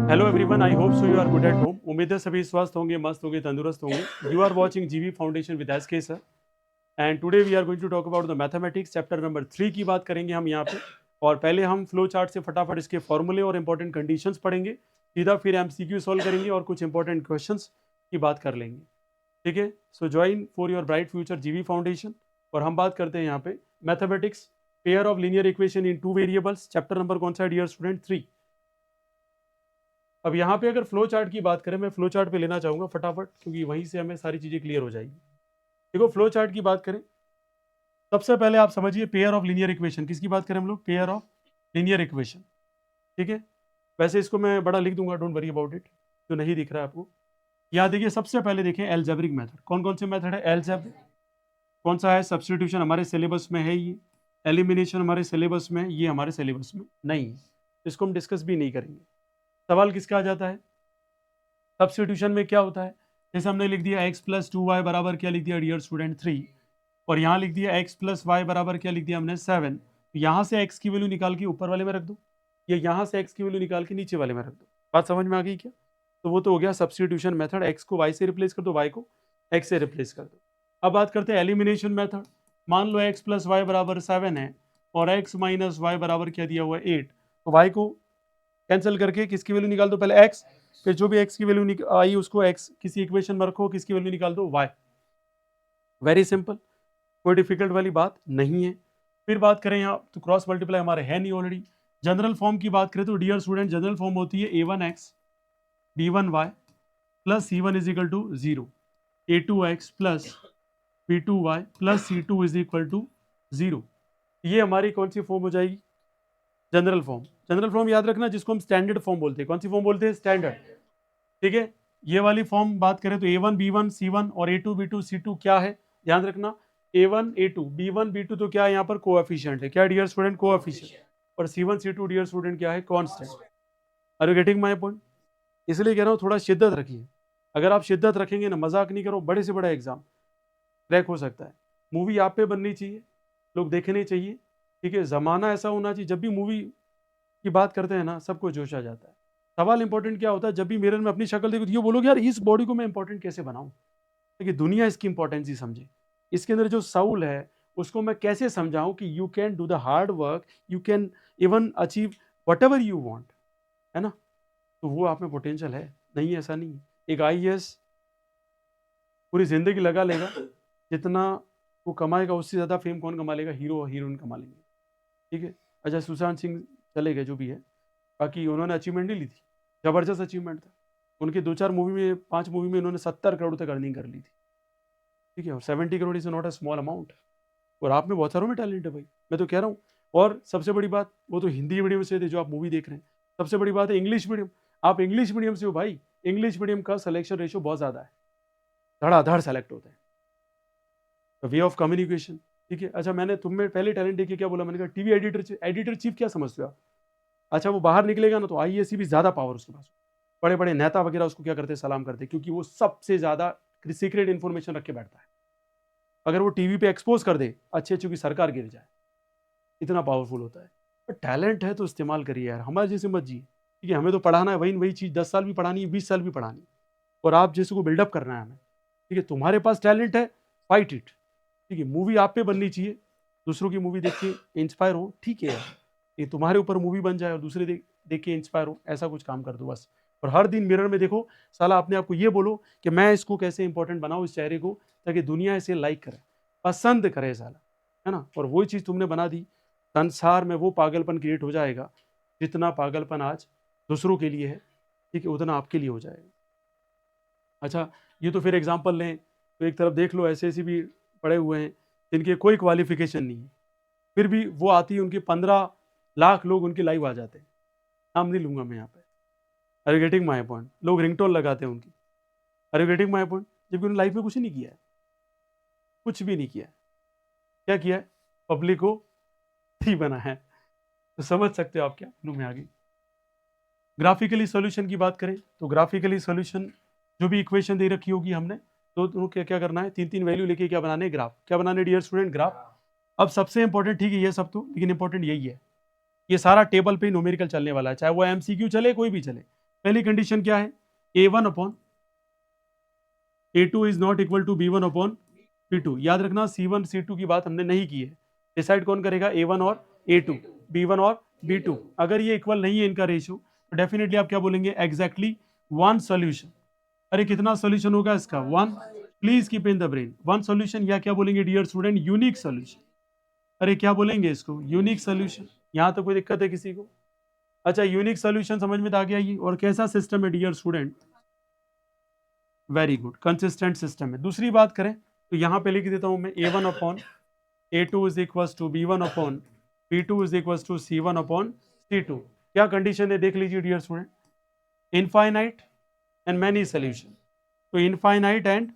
Hello everyone, I hope so you are good at home. उम्मीद है सभी स्वस्थ होंगे, मस्त होंगे, तंदुरुस्त होंगे। You are watching GV foundation with S K sir, and today we are going to talk about the mathematics chapter number 3 की बात करेंगे हम यहाँ पे। और पहले हम फ्लो चार्ट से फटाफट इसके फॉर्मूले और इंपॉर्टेंट कंडीशंस पढ़ेंगे, सीधा फिर एमसीक्यू सॉल्व करेंगे और कुछ इंपॉर्टेंट क्वेश्चंस की बात कर लेंगे। ठीक है, सो join for your bright future जीवी फाउंडेशन। और हम बात करते हैं यहाँ पे mathematics, pair of linear equation in two variables, chapter number कौन सा है डियर स्टूडेंट? 3। अब यहाँ पे अगर फ्लो चार्ट की बात करें, मैं फ्लो चार्ट पे लेना चाहूंगा फटाफट, क्योंकि वहीं से हमें सारी चीजें क्लियर हो जाएगी। देखो, फ्लो चार्ट की बात करें, सबसे पहले आप समझिए पेयर ऑफ लीनियर इक्वेशन। किसकी बात करें हम लोग? Pair of linear equation. ठीक है, वैसे इसको मैं बड़ा लिख दूंगा, डोंट वरी अबाउट इट, जो नहीं दिख रहा है आपको। यहाँ देखिए, सबसे पहले देखें एल्जेब्रिक मेथड। कौन कौन से मेथड है? एल्जेब्रिक कौन सा है? सब्स्टिट्यूशन हमारे सिलेबस में है ये, एलिमिनेशन हमारे सिलेबस में है, ये हमारे सिलेबस में नहीं है, इसको हम डिस्कस भी नहीं करेंगे। सवाल किसका आ जाता है? सब्स्टिट्यूशन में क्या होता है? जैसे हमने लिख दिया x प्लस 2y बराबर क्या लिख दिया डियर स्टूडेंट? 3। और यहाँ लिख दिया x प्लस वाई बराबर क्या लिख दिया हमने? 7। तो यहाँ से x की वैल्यू निकाल के ऊपर वाले में रख दो, या यहाँ से x की वैल्यू निकाल के नीचे वाले में रख दो। बात समझ में आ गई क्या? तो वो तो हो गया सब्स्टिट्यूशन मेथड, x को y से रिप्लेस कर दो, y को x से रिप्लेस कर दो। अब बात करते हैं एलिमिनेशन मेथड। मान लो x प्लस वाई बराबर 7 है और x माइनस वाई बराबर क्या दिया हुआ है? 8। तो y को कैंसिल करके किसकी वैल्यू निकाल दो? पहले x, फिर जो भी x की वैल्यू आई उसको x किसी इक्वेशन में रखो, किसकी वैल्यू निकाल दो? y। वेरी सिंपल, कोई डिफिकल्ट वाली बात नहीं है। फिर बात करें यहाँ, तो क्रॉस मल्टीप्लाई हमारे है नहीं ऑलरेडी। जनरल फॉर्म की बात करें तो डियर स्टूडेंट, जनरल फॉर्म होती है a1x b1y plus c1 is equal to 0, a2x plus b2y plus c2 is equal to 0। ये हमारी कौन सी फॉर्म हो जाएगी? General form. जनरल फॉर्म याद रखना, जिसको हम स्टैंडर्ड फॉर्म बोलते हैं। कौन सी फॉर्म बोलते हैं? स्टैंडर्ड। ठीक है, ये वाली फॉर्म बात करें तो a1 b1 c1 और a2 b2 c2 क्या है? ध्यान रखना, a1 a2 b1 b2 तो क्या है यहाँ पर? कोएफिशिएंट है। क्या डियर स्टूडेंट? कोएफिशिएंट। और c1 c2 डियर स्टूडेंट क्या है? Constant. Are you getting my point? इसलिए कह रहा हूँ थोड़ा शिद्दत रखिए। अगर आप शिद्दत रखेंगे ना, मजाक नहीं करो, बड़े से बड़ा एग्जाम क्रैक हो सकता है। मूवी आप पे बननी चाहिए, लोग देखने चाहिए। ठीक है, जमाना ऐसा होना चाहिए, जब भी मूवी की बात करते हैं ना, सबको जोश आ जाता है। सवाल इंपॉर्टेंट क्या होता है? जब भी मिरर में अपनी शक्ल देखो तो ये बोलोगे यार इस बॉडी को मैं इंपॉर्टेंट कैसे बनाऊं, ताकि दुनिया इसकी इंपॉर्टेंस ही समझे। इसके अंदर जो साउल है उसको मैं कैसे समझाऊं कि you can do the hard work, you can even achieve what ever you want, है ना? तो वो आप में पोटेंशियल है। नहीं है, ऐसा नहीं है। एक आईएएस पूरी जिंदगी लगा लेगा, जितना वो कमाएगा उससे ज्यादा फेम कौन कमा लेगा? हीरो और हीरोइन कमा लेंगे। ठीक है, अच्छा सुशांत सिंह चले गए, जो भी है, बाकी उन्होंने अचीवमेंट नहीं ली थी, जबरदस्त अचीवमेंट था उनके। 2-4 मूवी में, 5 मूवी में उन्होंने 70 करोड़ तक अर्निंग कर ली थी। ठीक है, और 70 crore is not a small amount. और आप में बहुत सारों में टैलेंट है भाई, मैं तो कह रहा हूँ। और सबसे बड़ी बात, वो तो हिंदी मीडियम से थे जो आप मूवी देख रहे हैं। सबसे बड़ी बात है इंग्लिश मीडियम, आप इंग्लिश मीडियम से हो भाई। इंग्लिश मीडियम का सिलेक्शन रेशियो बहुत ज्यादा है, धड़ाधड़ सेलेक्ट होते हैं। Way of communication. ठीक है, अच्छा मैंने तुम में पहले टैलेंट देखिए क्या बोला, मैंने कहा टीवी एडिटर, एडिटर चीफ क्या समझते हो आप? अच्छा, वो बाहर निकलेगा ना तो आईएएस भी ज्यादा पावर उसके पास। बड़े बड़े नेता वगैरह उसको क्या करते? सलाम करते, क्योंकि वो सबसे ज्यादा सीक्रेट इंफॉर्मेशन रख के बैठता है। अगर वो टीवी पे एक्सपोज कर दे, अच्छी अच्छी की सरकार गिर जाए, इतना पावरफुल होता है। पर टैलेंट है तो इस्तेमाल करिए यार, हमारे जैसे मत जी। ठीक है, हमें तो पढ़ाना है, वही वही चीज 10 साल भी पढ़ानी है, 20 साल भी पढ़ानी है, और आप जैसे को बिल्डअप करना है हमें। ठीक है, तुम्हारे पास टैलेंट है, फाइट इट। ठीक है, मूवी आप पे बननी चाहिए, दूसरों की मूवी देख के इंस्पायर हो। ठीक है यार, ये तुम्हारे ऊपर मूवी बन जाए और दूसरे देख के इंस्पायर हो, ऐसा कुछ काम कर दो बस। और हर दिन मिरर में देखो, साला अपने आप को ये बोलो कि मैं इसको कैसे इंपॉर्टेंट बनाऊं, इस चेहरे को, ताकि दुनिया इसे लाइक करे, पसंद करे साला, है ना? और वही चीज तुमने बना दी, संसार में वो पागलपन क्रिएट हो जाएगा, जितना पागलपन आज दूसरों के लिए है, ठीक है, उतना आपके लिए हो जाएगा। अच्छा, ये तो फिर एग्जाम्पल लें तो एक तरफ देख लो, ऐसे ऐसे भी पड़े हुए हैं जिनके कोई क्वालिफिकेशन नहीं है, फिर भी वो आती है, उनके 15 लाख लोग उनकी लाइव आ जाते हैं। नाम नहीं लूंगा मैं यहाँ पे। Are you getting my point? लोग रिंगटोन लगाते हैं उनकी। Are you getting my point? जबकि उन्होंने लाइफ में कुछ नहीं किया है, कुछ भी नहीं किया है। क्या किया है? पब्लिक को थी बना है। तो समझ सकते हो आप क्या मुंह में आ गई। ग्राफिकली सॉल्यूशन की बात करें तो ग्राफिकली सॉल्यूशन, जो भी इक्वेशन दे रखी होगी हमने, तो उनको क्या क्या करना है? 3-3 वैल्यू लेके क्या बनाने? ग्राफ। क्या बनाने डियर स्टूडेंट? ग्राफ। अब सबसे इंपॉर्टेंट, ठीक है ये सब तो, लेकिन इंपॉर्टेंट यही है, ये सारा टेबल पे न्यूमेरिकल चलने वाला है, चाहे वो एमसीक्यू चले, कोई भी चले। पहली कंडीशन क्या है, A1 upon A2 is not equal to B1 upon B2। याद रखना C1 C2 की बात हमने नहीं की है, डिसाइड कौन करेगा, A1 और A2, B1 और B2। अगर ये इक्वल नहीं है इनका रेशियो तो डेफिनेटली आप क्या बोलेंगे, एग्जैक्टली वन सॉल्यूशन। अरे कितना सॉल्यूशन होगा इसका, one. Please keep in the brain, one solution, या क्या बोलेंगे डियर स्टूडेंट, यूनिक सॉल्यूशन। अरे क्या बोलेंगे इसको, यूनिक सॉल्यूशन। यहां तो कोई दिक्कत है किसी को? अच्छा, यूनिक सॉल्यूशन समझ में तो आ गया ये। और कैसा सिस्टम है dear student, very good, consistent system है। दूसरी बात करें तो यहां पे लिख देता हूं मैं, A1 upon A2 is equal to B1 upon B2 is equal to C1 upon C2। क्या कंडीशन है देख लीजिए dear student, infinite and many solution. तो इनफाइनाइट एंड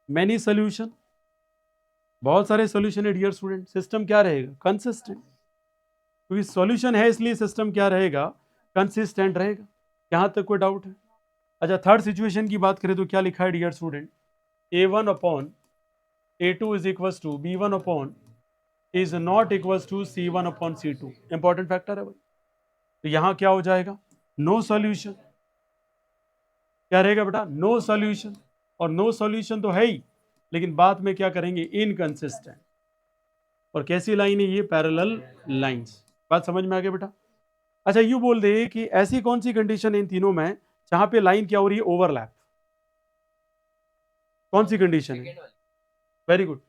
मैनी सॉल्यूशन, बहुत सारे सॉल्यूशन है डियर स्टूडेंट, सिस्टम क्या रहेगा, कंसिस्टेंट। क्योंकि सॉल्यूशन है इसलिए सिस्टम क्या रहेगा, कंसिस्टेंट रहेगा। यहां तक कोई डाउट है? अच्छा, थर्ड सिचुएशन की बात करें तो क्या लिखा है dear student, A1 upon A2 is equal to B1 upon is not equal to C1 upon C2। Important factor है भाई। तो यहां क्या हो जाएगा, नो सॉल्यूशन। क्या रहेगा बेटा, नो सॉल्यूशन। और नो सॉल्यूशन तो है ही, लेकिन बाद में क्या करेंगे, इनकंसिस्टेंट। और कैसी लाइन है ये, पैरेलल लाइंस। बात समझ में आ गया बेटा? अच्छा, यू बोल दे कि ऐसी कौन सी कंडीशन है इन तीनों में जहां पे लाइन क्या हो रही है, ओवरलैप। कौन सी कंडीशन है, वेरी गुड,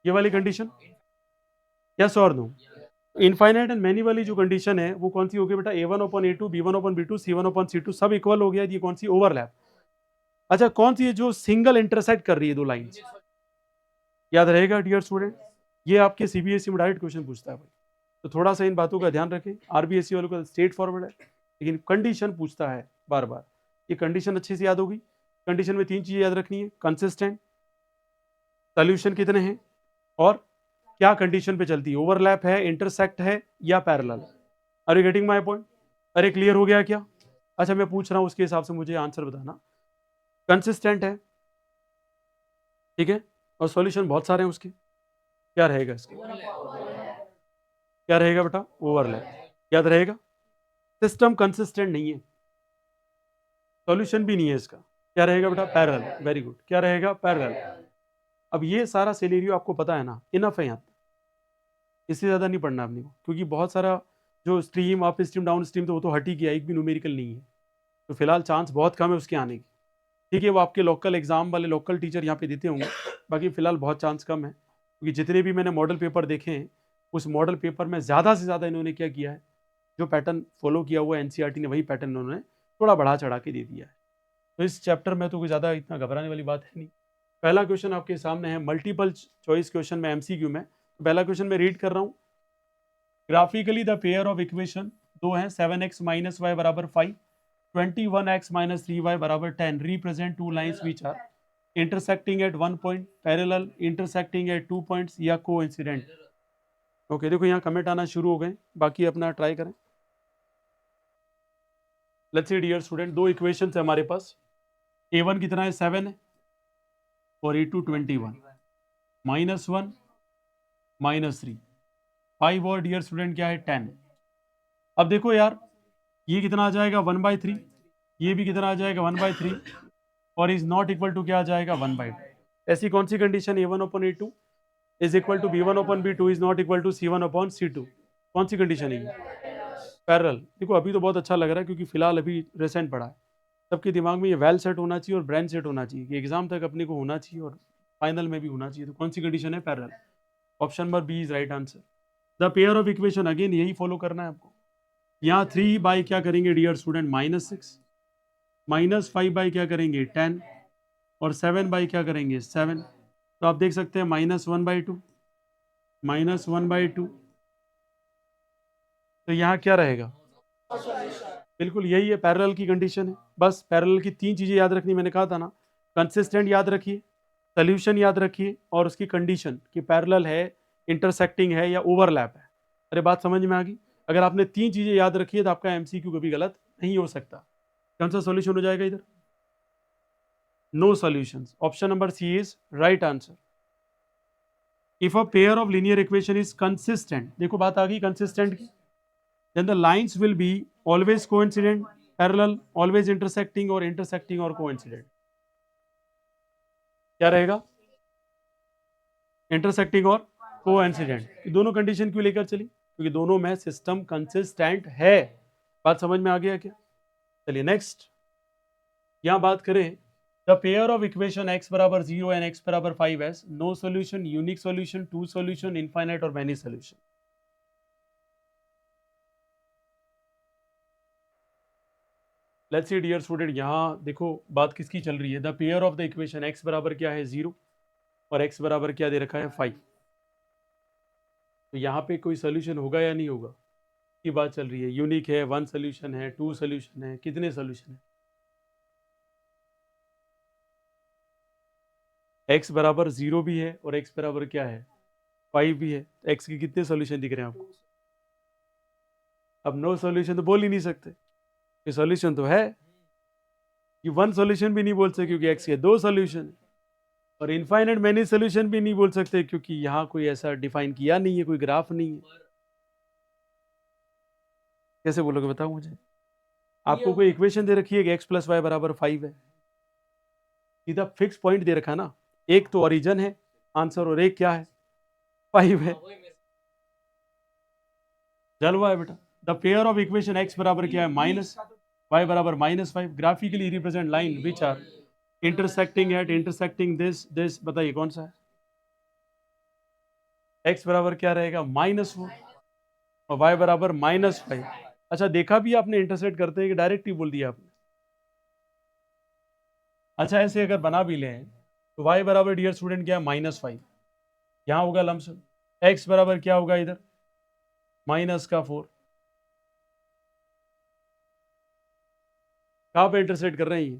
ये वाली कंडीशन, यस और नो। इनफाइनाइट एंड मैनी वाली जो कंडीशन है वो कौन सी होगी बेटा, A1 upon A2, B1 upon B2, C1 upon C2, सब इक्वल हो गया, ये कौन सी, ओवरलैप। अच्छा, कौन सी है जो सिंगल इंटरसेक्ट कर रही है दो लाइंस, याद रहेगा डियर स्टूडेंट, ये आपके सीबीएसई में डायरेक्ट क्वेश्चन पूछता है भाई। तो थोड़ा सा इन बातों का ध्यान रखें, आरबीएसई वालों का स्ट्रेट फॉरवर्ड है, लेकिन कंडीशन पूछता है बार बार। ये कंडीशन अच्छे से याद होगी। कंडीशन में तीन चीजें याद रखनी है, कंसिस्टेंट, सॉल्यूशन कितने हैं, और क्या कंडीशन पे चलती है, ओवरलैप है, इंटरसेक्ट है, या parallel. Are you getting my point? अरे क्लियर हो गया क्या? अच्छा, मैं पूछ रहा हूं उसके हिसाब से मुझे आंसर बताना। कंसिस्टेंट है, ठीक है, और सॉल्यूशन बहुत सारे हैं उसके, क्या रहेगा इसके, क्या रहेगा बेटा, ओवरलैप। याद रहेगा, सिस्टम कंसिस्टेंट नहीं है, सॉल्यूशन भी नहीं है इसका, क्या रहेगा बेटा, पैरेलल। वेरी गुड, क्या रहेगा, पैरेलल। अब ये सारा सिनेरियो आपको पता है ना, इनफ है यहाँ, इससे ज्यादा नहीं पढ़ना आपने को, क्योंकि बहुत सारा जो stream up stream down stream तो वो तो हट ही गया, एक भी न्यूमेरिकल नहीं है, तो फिलहाल चांस बहुत कम है उसके आने की। ठीक है, वो आपके लोकल एग्जाम वाले लोकल टीचर यहाँ पे देते होंगे, बाकी फिलहाल बहुत चांस कम है, क्योंकि जितने भी मैंने मॉडल पेपर देखे हैं उस मॉडल पेपर में ज़्यादा से ज़्यादा इन्होंने क्या किया है, जो पैटर्न फॉलो किया हुआ है एनसीईआरटी ने, वही पैटर्न उन्होंने थोड़ा बढ़ा चढ़ा के दे दिया है। तो इस चैप्टर में तो कोई ज़्यादा इतना घबराने वाली बात है नहीं। पहला क्वेश्चन आपके सामने है, मल्टीपल चॉइस क्वेश्चन में, एमसीक्यू में। तो पहला क्वेश्चन मैं रीड कर रहा हूँ, graphically the pair of equation दो हैं, 7x माइनस वाई बराबर 5, 21x माइनस 3y बराबर 10 represent two lines which are intersecting at one point, parallel, intersecting at 2 points, या कोइंसिडेंट। ओके, देखो यहाँ कमेंट आना शुरू हो गए, बाकी अपना ट्राई करें। लेट्स सी डियर स्टूडेंट, दो इक्वेशन है हमारे पास, A1 कितना है, 7 है, और A2 21, -1 -3, 5 और डियर स्टूडेंट क्या है, 10। अब देखो यार, ये कितना आ जाएगा, 1/3, ये भी कितना आ जाएगा, 1/3, और इज नॉट इक्वल टू क्या आ जाएगा, 1/2। ऐसी कौन सी condition, A1 upon A2 is equal to B1 upon B2 is not equal to C1 upon C2। कौन सी कंडीशन है ये, पैरेलल। देखो अभी तो बहुत अच्छा लग रहा है, क्योंकि फिलहाल अभी रिसेंट पढ़ा है, सबके दिमाग में ये वेल सेट होना चाहिए और ब्रेन सेट होना चाहिए कि एग्जाम तक अपने को होना चाहिए और फाइनल में भी होना चाहिए। तो कौन सी कंडीशन है, parallel. Option number B is right answer. The pair of equation, again यही फॉलो करना है आपको। यहाँ 3 बाई क्या करेंगे डियर स्टूडेंट, -6, -5 बाई क्या करेंगे, 10, और 7 बाई क्या करेंगे, 7। तो आप देख सकते हैं -1/2, -1/2। तो यहाँ क्या रहेगा, बिल्कुल यही है, पैरेलल की कंडीशन है। बस पैरेलल की तीन चीजें याद रखनी, मैंने कहा था ना, कंसिस्टेंट याद रखिए, सोल्यूशन याद रखिए, और उसकी कंडीशन कि पैरेलल है, इंटरसेक्टिंग है, या ओवरलैप है। अरे बात समझ में आ गई? अगर आपने तीन चीजें याद रखी है तो आपका एमसीक्यू कभी गलत नहीं हो सकता। कौन सा सॉल्यूशन हो जाएगा इधर, no solutions. Option number C is right answer. If a pair of linear equation is consistent, देखो बात आ गई कंसिस्टेंट की, then the lines will be always coincident, parallel, always intersecting or intersecting or coincident. क्या रहेगा? Intersecting और coincident. दोनों condition क्यों लेकर चली? क्योंकि दोनों में सिस्टम कंसिस्टेंट है। बात समझ में आ गया क्या? चलिए नेक्स्ट, यहां बात करें the pair of equation x बराबर 0 एंड x बराबर 5 as no solution, unique solution, two solution, infinite और many solution. Let's see dear student, यहां देखो बात किसकी चल रही है। The pair of the equation x बराबर क्या है 0 और x बराबर क्या दे रखा है 5। तो यहाँ पे कोई सोल्यूशन होगा या नहीं होगा की बात चल रही है। यूनिक है, वन सोल्यूशन है, टू सोल्यूशन है, कितने सोल्यूशन है? x बराबर 0 भी है और x बराबर क्या है 5 भी है। तो x के कितने सोल्यूशन दिख रहे हैं आपको? अब नो सोल्यूशन तो बोल ही नहीं सकते, ये सोल्यूशन तो है। ये वन सोल्यूशन भी नहीं बोल सकते क्योंकि x के दो सोल्यूशन है, और इनफाइनाइट मैनी सोल्यूशन भी नहीं बोल सकते क्योंकि यहाँ कोई ऐसा डिफाइन किया नहीं है, कोई ग्राफ नहीं है। कैसे बोलोगे बताओ मुझे? आपको कोई इक्वेशन दे रखी है कि x प्लस वाई बराबर 5 है, सीधा फिक्स पॉइंट दे रखा है ना। एक तो ओरिजिन है आंसर और एक क्या है 5 है। जलवा है बेटा। The pair of equation x बराबर क्या है माइनस y बराबर -5 graphically represent line which are intersecting at intersecting this बताइए कौन सा है? x बराबर क्या रहेगा -4 और y बराबर -5। अच्छा देखा भी आपने इंटरसेक्ट करते हैं कि डायरेक्ट ही बोल दिया आपने? अच्छा ऐसे अगर बना भी लें तो y बराबर डियर स्टूडेंट क्या है -5, यहाँ होगा लमसम। x बराबर क्या होगा इधर -4। कहाँ पे इंटरसेक्ट कर रहे हैं ये?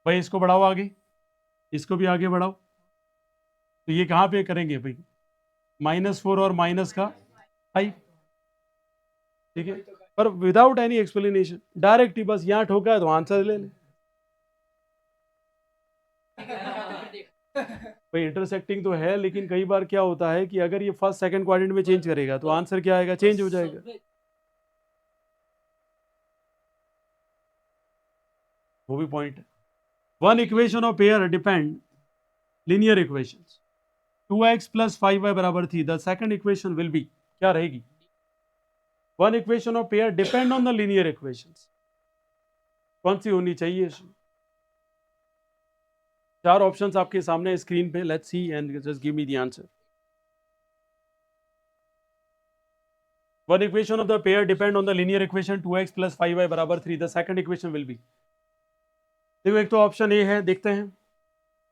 भाई इसको बढ़ाओ आगे, इसको भी आगे बढ़ाओ। तो ये कहाँ पे करेंगे भाई? -4 और -5, ठीक है। पर विदाउट एनी एक्सप्लेनेशन डायरेक्ट ही बस यहाँ ठोका है तो आंसर ले लें। भाई इंटरसेक्टिंग तो है, लेकिन कई बार क्या होता है कि अगर ये फर्स्ट सेकंड क्वाड्रेंट में चेंज करेगा तो आंसर क्या आएगा? चेंज हो जाएगा। वो भी पॉइंट है। One equation of pair depend linear equations 2x plus 5y बराबर थी। The second equation will be क्या रहेगी? One equation of pair depend on the linear equations, कौन सी होनी चाहिए इसमें? चार ऑप्शंस आपके सामने स्क्रीन पे, let's see and just give me the answer. One equation of the pair depend on the linear equation 2x plus 5y बराबर 3। The second equation will be, देखो एक तो ऑप्शन ए है, देखते हैं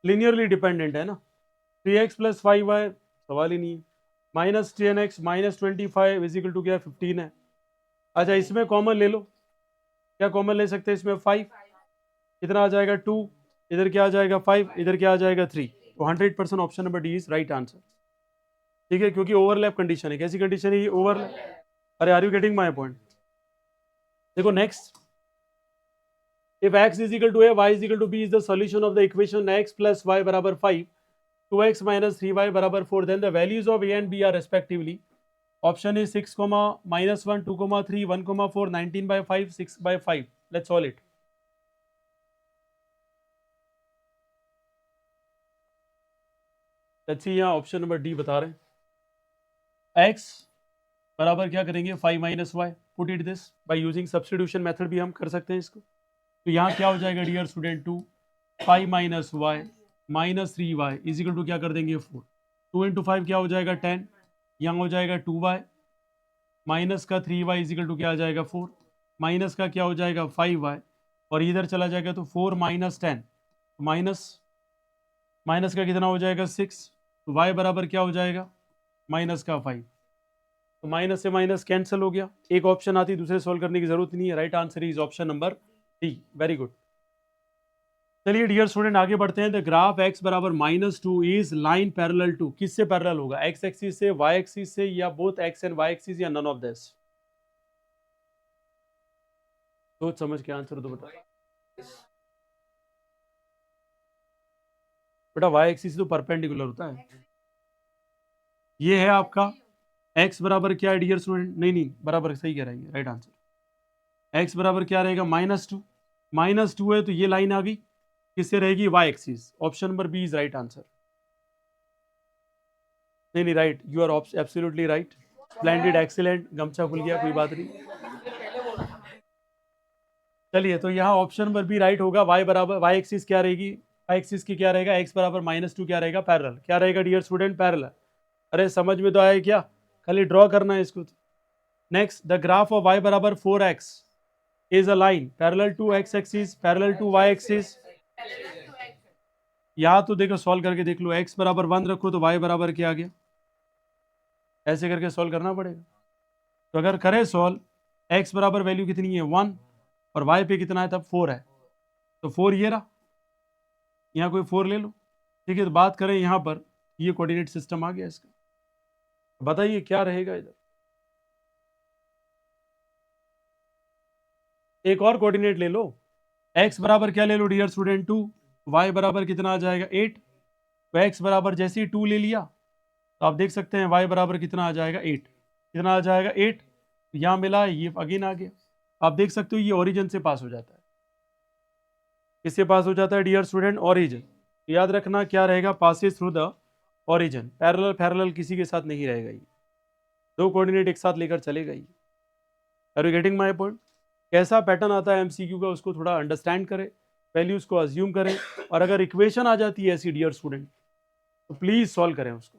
लीनियरली डिपेंडेंट है ना। 3x प्लस 5y सवाल ही नहीं है। -10x -25 इज इक्वल टू क्या 15 है। अच्छा इसमें कॉमन ले लो, क्या कॉमन ले सकते हैं इसमें? 5, कितना आ जाएगा 2, इधर क्या आ जाएगा 5, इधर क्या आ जाएगा 3। तो 100% option number D is right answer, ठीक है, क्योंकि ओवरलैप कंडीशन है। कैसी कंडीशन है ये? ओवरलैप। अरे are you getting my point? देखो next, if x is equal to a, y is equal to b is the solution of the equation x plus y बराबर 5, 2x minus 3y बराबर 4, then the values of a and b are respectively, option is 6, -1, 2, 3, 1, 4, 19/5, 6/5. Let's solve it. Let's see, यहाँ option number D बता रहे हैं x बराबर क्या करेंगे 5 minus y, put it this by using substitution method भी हम कर सकते हैं इसको। तो यहाँ क्या हो जाएगा dear student 2 5 minus y minus 3y is equal to क्या कर देंगे 4। 2 इंटू 5 क्या हो जाएगा 10, यहाँ हो जाएगा 2y माइनस का 3y इज इक्वल टू क्या आ जाएगा 4, माइनस का क्या हो जाएगा 5y और इधर चला जाएगा तो 4 माइनस 10, माइनस माइनस का कितना हो जाएगा 6, तो y बराबर क्या हो जाएगा माइनस का 5। तो माइनस से माइनस कैंसिल हो गया, एक ऑप्शन आती दूसरे सोल्व करने की जरूरत नहीं है। Right answer is option number D, very good. चलिए डियर स्टूडेंट आगे बढ़ते हैं। द ग्राफ x बराबर -2 इज लाइन पैरेलल टू, किससे पैरेलल होगा? x एक्सिस से, y एक्सिस से, या both x and y axis, या नन ऑफ दिस? सोच समझ के आंसर दो बेटा। बेटा y एक्सिस तो परपेंडिकुलर होता है। ये है आपका x बराबर क्या है डियर स्टूडेंट, नहीं बराबर सही कह रहा है, राइट आंसर। x बराबर क्या रहेगा -2, -2 है तो ये लाइन आ गई, किससे रहेगी, y axis. Option number B is right answer. नहीं right, you are absolutely right, splendid, excellent, गमछा खुल गया, कोई बात नहीं। चलिए तो यहाँ ऑप्शन नंबर बी राइट होगा, y बराबर, y एक्सिस क्या रहेगी, y एक्सिस की क्या रहेगा, x बराबर -2 क्या रहेगा, पैरेलल, क्या रहेगा डियर स्टूडेंट, पैरेलल। अरे समझ में तो आया क्या, खाली ड्रॉ करना है इसको। Next, the graph of y बराबर 4x is a line parallel to x axis, parallel to y axis. यहाँ तो देखो सॉल्व करके देख लो, x बराबर 1 रखो तो y बराबर क्या आ गया, ऐसे करके सॉल्व करना पड़ेगा। तो अगर करें सॉल्व, x बराबर वैल्यू कितनी है 1 और y पे कितना है तब 4 है, तो 4 ये रहा, यहाँ कोई 4 ले लो। ठीक है, तो बात करें यहाँ पर, ये कोऑर्डिनेट सिस्टम आ गया इसका, बताइए क्या रहेगा इधर। एक और कोऑर्डिनेट ले लो, x बराबर क्या ले लो डियर स्टूडेंट 2, y बराबर कितना आ जाएगा 8, तो x बराबर जैसे ही 2 ले लिया तो आप देख सकते हैं y बराबर कितना आ जाएगा 8, कितना आ जाएगा 8, यहाँ मिला, ये अगेन आ गया। आप देख सकते हो ये ओरिजिन से पास हो जाता है, किससे पास हो जाता है डियर स्टूडेंट, ओरिजिन। याद रखना क्या रहेगा, passes through the origin, parallel parallel किसी के साथ नहीं रहेगा, ये दो कोऑर्डिनेट एक साथ लेकर चलेगा ये। Are you getting my point. कैसा पैटर्न आता है एमसीक्यू का, उसको थोड़ा अंडरस्टैंड करें, वैल्यूज को अज्यूम करें, और अगर इक्वेशन आ जाती है ऐसी डियर स्टूडेंट तो प्लीज सॉल्व करें उसको,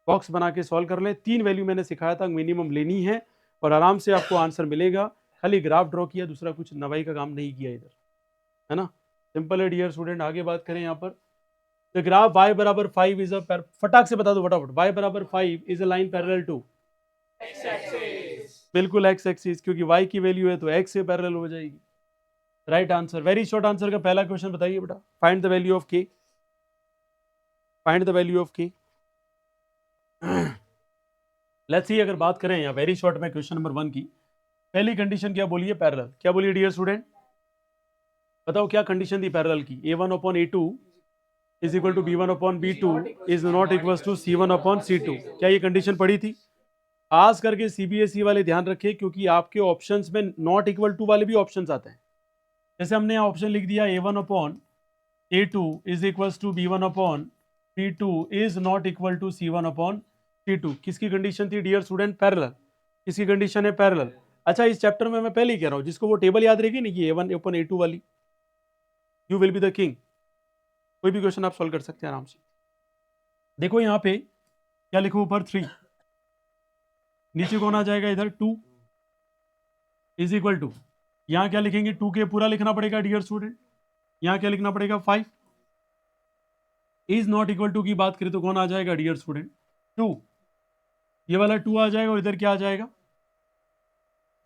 बॉक्स बना के सॉल्व कर लें। 3 वैल्यू मैंने सिखाया था मिनिमम लेनी है और आराम से आपको आंसर मिलेगा, खाली ग्राफ ड्रॉ किया, दूसरा कुछ नवाई का काम नहीं किया इधर, है ना, सिंपल है डियर स्टूडेंट। आगे बात करें यहाँ पर, द ग्राफ y बराबर 5 इज अ, फटाक से बता दो फटाफट, y बराबर 5 is a line parallel to, बिल्कुल x एक्सिस, क्योंकि y की वैल्यू है तो x से पैरेलल हो जाएगी, right answer. Very short answer का पहला क्वेश्चन बताइए बेटा, find the value of k, find the value of k। Let's see, अगर बात करें यहाँ वेरी शॉर्ट में क्वेश्चन नंबर 1 की, पहली कंडीशन क्या बोलिए, पैरेलल, क्या बोलिए डियर स्टूडेंट, बताओ क्या कंडीशन थी पैरेलल की, a1/a2 is equal to b1/b2 is not equal to c1/c2, क्या ये कंडीशन पढ़ी थी। खास करके सीबीएसई वाले ध्यान रखिए, क्योंकि आपके ऑप्शंस में नॉट इक्वल टू वाले भी ऑप्शंस आते हैं। जैसे हमने यहाँ ऑप्शन लिख दिया a1/a2 is equal to b1/b2 is not equal to c1/c2, किसकी कंडीशन थी डियर स्टूडेंट, पैरेलल, किसकी कंडीशन है, पैरेलल। अच्छा, इस चैप्टर में मैं पहले ही कह रहा हूँ, जिसको वो टेबल याद रहेगी ना कि a1/a2 वाली, you will be the king, कोई भी क्वेश्चन आप सॉल्व कर सकते हैं आराम से। देखो यहाँ पे क्या लिखो, ऊपर 3, नीचे कौन आ जाएगा इधर 2 इज इक्वल टू, यहाँ क्या लिखेंगे 2 के पूरा लिखना पड़ेगा डियर स्टूडेंट, यहाँ क्या लिखना पड़ेगा 5 इज नॉट इक्वल टू की बात करें तो कौन आ जाएगा डियर स्टूडेंट 2, ये वाला 2 आ जाएगा और इधर क्या आ जाएगा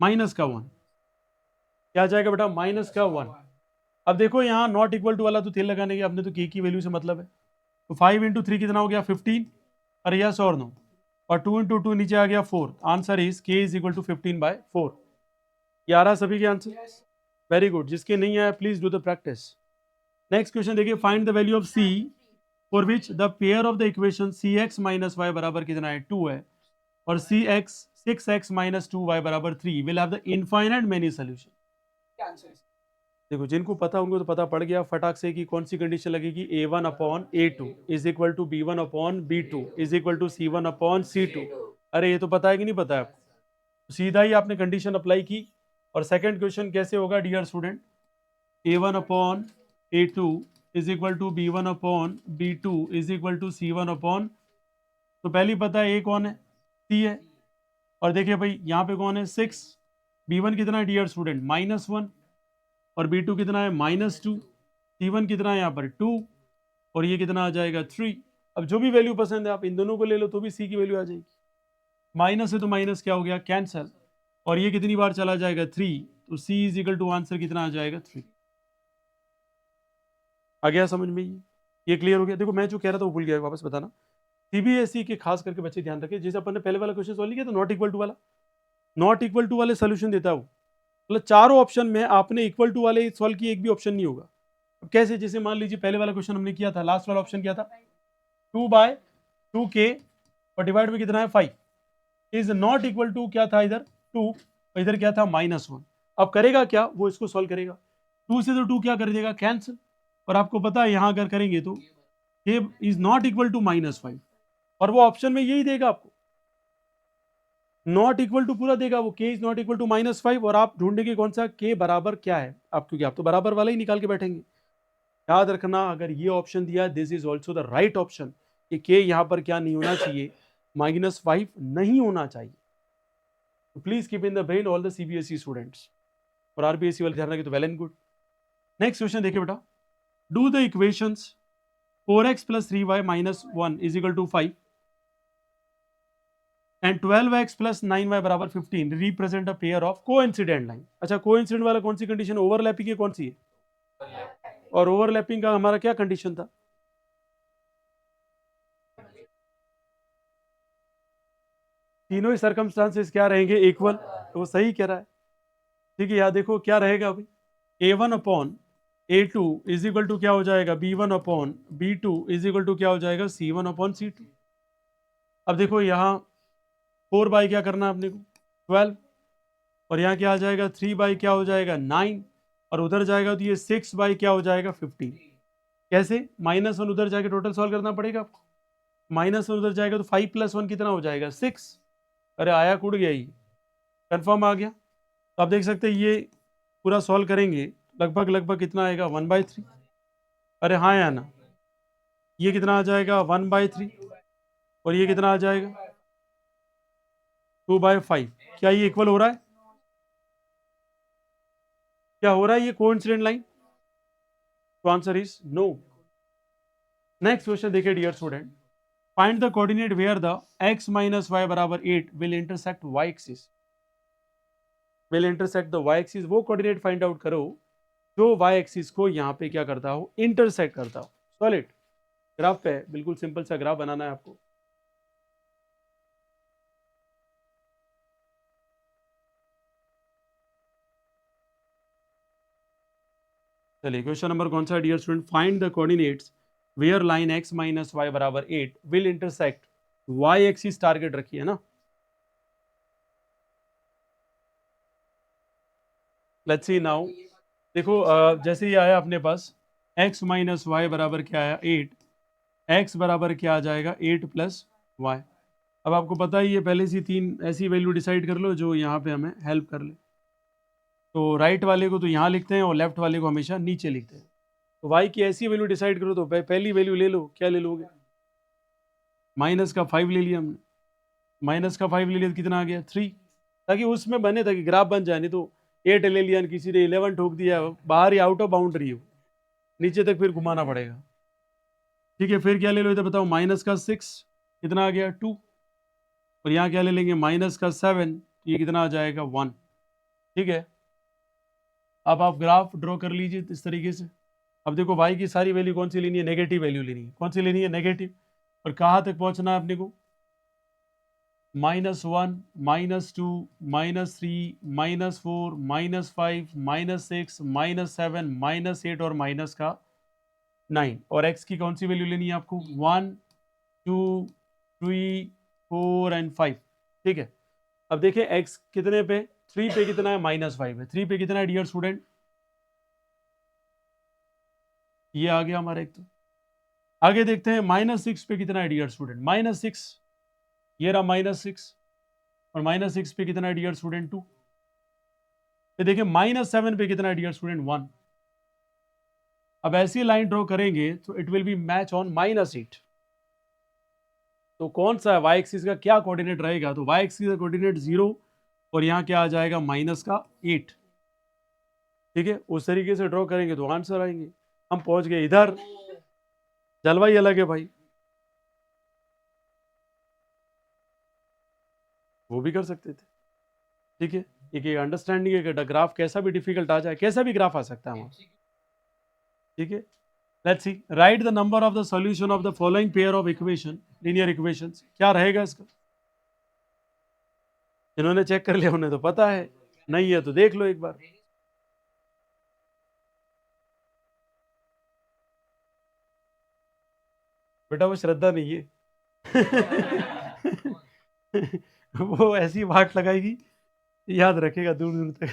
माइनस का 1, क्या आ जाएगा बेटा माइनस का 1। अब देखो यहाँ नॉट इक्वल टू वाला तो तेल लगाने के, अपने तो के की वैल्यू से मतलब है, तो 5 इंटू 3 कितना हो गया 15, अरे यस और नो, और 2 इंटू 2 नीचे आ गया 4, answer is k is equal to 15/4। ये आ रहा सभी के आंसर, वेरी गुड, जिसके नहीं आया please do the practice. Next question देखिए, find the value of c for which the pair of the equation cx minus y बराबर कितना है 2 है, और cx 6x माइनस 2y बराबर 3 will have the infinite many solution. देखो जिनको पता उनको तो पता पड़ गया फटाक से कि कौन सी कंडीशन लगेगी, a1/a2 is equal to b1/b2 is equal to c1/c2। अरे ये तो पता है कि नहीं पता है आपको, सीधा ही आपने कंडीशन अप्लाई की। और सेकंड क्वेश्चन कैसे होगा dear student, a1/a2 is equal to b1/b2 is equal to c1/, तो पहली पता है a कौन है, c है, और देखिए भाई यहाँ पे कौन है 6, b1 कितना है डियर स्टूडेंट -1, और b2 कितना है -2, c1 कितना है यहाँ पर 2, और ये कितना आ जाएगा 3। अब जो भी वैल्यू पसंद है आप इन दोनों को ले लो तो भी c की वैल्यू आ जाएगी, माइनस है तो माइनस क्या हो गया कैंसल, और ये कितनी बार चला जाएगा 3, तो c is equal to answer कितना आ जाएगा 3। आ गया समझ में, ये क्लियर हो गया। देखो मैं जो कह रहा था वो भूल गया, वापस बताना, सीबीएसई के खास करके बच्चे ध्यान रखें, जैसे अपन ने पहले वाला क्वेश्चन सॉल्व किया तो नॉट इक्वल टू वाला, नॉट इक्वल टू वाले सोल्यूशन देता है वो, मतलब चारों ऑप्शन में आपने इक्वल टू वाले सॉल्व किए, एक भी ऑप्शन नहीं होगा। अब कैसे, जैसे मान लीजिए पहले वाला क्वेश्चन हमने किया था, लास्ट वाला ऑप्शन क्या था 2/2k और डिवाइड में कितना है 5, इज नॉट इक्वल टू क्या था इधर 2, इधर क्या था -1। अब करेगा क्या, वो इसको सॉल्व करेगा। 2 से तो 2 क्या कर देगा, कैंसिल। और आपको पता है यहां अगर करेंगे तो ये इज नॉट इक्वल टू -5, और वो ऑप्शन में यही देगा आपको, नॉट इक्वल टू पूरा देगा वो, के इज नॉट इक्वल टू -5, और आप ढूंढेंगे कौन सा के बराबर क्या है आप, क्योंकि आप तो बराबर वाला ही निकाल के बैठेंगे। याद रखना, अगर ये ऑप्शन दिया है this is also the right option, कि के यहाँ पर क्या नहीं होना चाहिए, -5 नहीं होना चाहिए। तो please keep in the brain all the CBSE students, और आरबीएसई वाले ध्यान रखें तो well and good. Next question देखिए बेटा, do the equations 4x plus 3y minus 1 is equal to 5 and 12x plus 9y बराबर 15 represent a pair of coincident line. अच्छा, coincident वाला कौन सी कंडीशन, ओवरलैपिंग की कौन सी है, और ओवरलैपिंग का हमारा क्या कंडीशन था, तीनों ही सर्कमस्टांसेस क्या रहेंगे, इक्वल। तो वो सही कह रहा है। ठीक है, यहाँ देखो क्या रहेगा अभी, a1 upon a2 is equal to क्या हो जाएगा, b1 upon b2 is equal to क्या हो जाएगा, c1 अपॉन c2। अब देखो यहाँ 4 बाई क्या करना है अपने को, 12, और यहाँ क्या आ जाएगा 3 बाई क्या हो जाएगा 9, और उधर जाएगा तो ये 6 बाई क्या हो जाएगा 15। कैसे, -1 उधर जाके टोटल सॉल्व करना पड़ेगा आपको, -1 उधर जाएगा तो 5 + 1 कितना हो जाएगा 6। अरे आया कुड़ गया, ये कंफर्म आ गया। तो आप देख सकते हैं ये पूरा सॉल्व करेंगे लगभग लगभग कितना आएगा 1/3। अरे हाँ या ना, ये कितना आ जाएगा 1/3, और ये कितना आ जाएगा 2/5। क्या ये इक्वल हो रहा है, क्या हो रहा है ये कोइंसिडेंट लाइन, तो answer is no. Next question देखिए dear student, find the coordinate where the x - y बराबर 8 will intersect y axis, will intersect the y axis, वो कोऑर्डिनेट फाइंड आउट करो जो y एक्सिस को यहाँ पे क्या करता हो, इंटरसेक्ट करता हो। सॉलिड ग्राफ पे बिल्कुल सिंपल सा ग्राफ बनाना है आपको। चलिए क्वेश्चन नंबर कौन सा dear student, find the coordinates where line x - y बराबर 8 will intersect y axis, target रखिए ना। लेट्स सी नाउ, देखो जैसे ही आया अपने पास x - y बराबर क्या आया 8, x बराबर क्या आ जाएगा 8 + y। अब आपको पता ही है, पहले से 3 ऐसी वैल्यू डिसाइड कर लो जो यहाँ पे हमें हेल्प कर ले। तो राइट वाले को तो यहाँ लिखते हैं और लेफ्ट वाले को हमेशा नीचे लिखते हैं। तो y की ऐसी वैल्यू डिसाइड करो, तो पहली वैल्यू ले लो, क्या ले लोगे, -5 ले लिया हमने, -5 ले लिया तो कितना आ गया 3, ताकि उसमें बने, ताकि ग्राफ बन जाए। नहीं तो 8 ले लिया, किसी ने 11 ठोक दिया, बाहर ही आउट ऑफ बाउंड्री हो, नीचे तक फिर घुमाना पड़ेगा। ठीक है, फिर क्या ले लो इधर बताओ, -6 कितना आ गया 2, और यहाँ क्या ले लेंगे -7, ये कितना आ जाएगा 1। ठीक है, अब आप ग्राफ ड्रॉ कर लीजिए इस तरीके से। अब देखो y की सारी वैल्यू कौन सी लेनी है, नेगेटिव वैल्यू लेनी है, कौन सी लेनी है, नेगेटिव। और कहाँ तक पहुंचना है अपने को, -1 -2 -3 -4 -5 -6 -7 -8 और माइनस का 9, और x की कौन सी वैल्यू लेनी है आपको, 1 2 3 4 एंड 5। ठीक है, अब देखिए x कितने पे, 3 पे कितना है, -5 है, 3 पे कितना है डियर स्टूडेंट, ये आ गया हमारा एक। तो आगे देखते हैं -6 पे कितना है डियर स्टूडेंट, -6, ये रहा -6, और -6 पे कितना है डियर स्टूडेंट 2। ये देखिए -7 पे कितना है डियर स्टूडेंट 1। अब ऐसी लाइन ड्रॉ करेंगे तो it will be match on -8। तो कौन सा y एक्सिस का क्या कोऑर्डिनेट रहेगा, तो y एक्सिस का कोऑर्डिनेट 0, और यहाँ क्या आ जाएगा -8। ठीक है, उस तरीके से ड्रॉ करेंगे तो आंसर आएंगे। हम पहुंच गए इधर, जलवा ही अलग है भाई, वो भी कर सकते थे। ठीक है, एक अंडरस्टैंडिंग है कि ग्राफ कैसा भी डिफिकल्ट आ जाए, कैसा भी ग्राफ आ सकता है वहाँ। ठीक है, let's see, right the number of the solution of the following pair of equation, linear equations. क्या रहेगा इसका, इन्होंने चेक कर लिया, उन्हें तो पता है, नहीं है तो देख लो एक बार। बेटा वो श्रद्धा नहीं है। वो ऐसी वाट लगाएगी, याद रखेगा दूर दूर तक।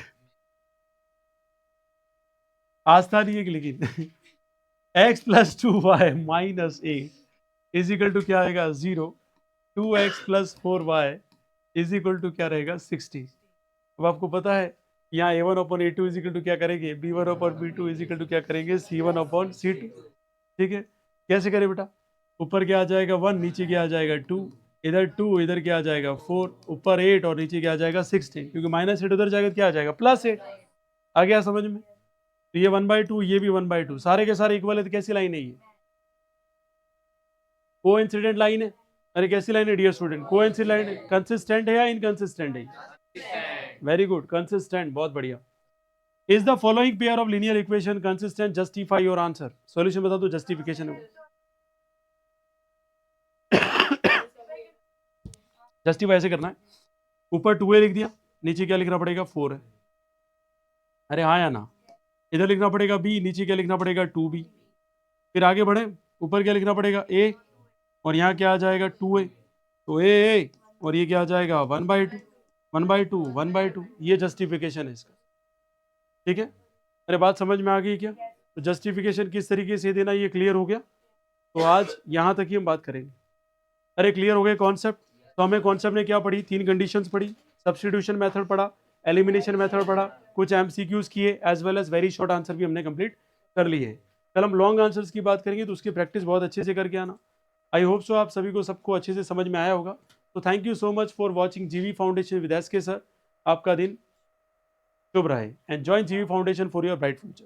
आस्था नहीं है कि लेकिन x plus 2y minus 8 is equal to क्या आएगा 0। 2x plus 4y is equal to क्या रहेगा 60। अब आपको पता है यहाँ a1 upon a2 is equal to क्या करेंगे, b1 upon b2 is equal to क्या करेंगे, c1 अपॉन c2। ठीक है, कैसे करें बेटा, ऊपर क्या आ जाएगा 1, नीचे क्या आ जाएगा 2, इधर 2 इधर क्या आ जाएगा 4, ऊपर 8 और नीचे क्या आ जाएगा 16, क्योंकि माइनस 8 उधर जाएगा तो क्या आ जाएगा +8। आ गया समझ में? तो ये 1/2, ये भी 1/2, सारे के सारे इक्वल है, तो कैसी लाइन है ये, कोइंसिडेंट लाइन है। अरे कैसी लाइन है डियर स्टूडेंट, कोइंसिडेंट लाइन है, कंसिस्टेंट है या इनकंसिस्टेंट है? वेरी गुड, कंसिस्टेंट, बहुत बढ़िया। Is the following pair of linear equation consistent, justify your answer. Solution बता दो, जस्टिफिकेशन है। जस्टिफाई ऐसे करना है, ऊपर 2a लिख दिया, नीचे क्या लिखना पड़ेगा 4 है। अरे हाँ या ना, इधर लिखना पड़ेगा b, नीचे क्या लिखना पड़ेगा 2b। फिर आगे बढ़े, ऊपर क्या लिखना पड़ेगा a, और यहाँ क्या आ जाएगा 2a, तो a और ये क्या आ जाएगा 1/2, 1/2, 1/2, ये जस्टिफिकेशन है इसका। ठीक है, अरे बात समझ में आ गई क्या? तो जस्टिफिकेशन किस तरीके से देना, ये क्लियर हो गया। तो आज यहाँ तक ही हम बात करेंगे। अरे क्लियर हो गए कॉन्सेप्ट? तो हमें कॉन्सेप्ट ने क्या पढ़ी, 3 कंडीशंस पढ़ी, सब्स्टिट्यूशन मेथड पढ़ा, एलिमिनेशन मेथड पढ़ा, कुछ एमसीक्यूज किए, as well as very short answer भी हमने कंप्लीट कर लिए। कल हम लॉन्ग आंसर्स की बात करेंगे, तो उसकी प्रैक्टिस बहुत अच्छे से करके आना। आई होप सो आप सभी को सबको अच्छे से समझ में आया होगा। तो thank you so much for watching जीवी फाउंडेशन विद एसके सर। आपका दिन शुभ रहे, एंड जॉइन जीवी foundation for your bright future.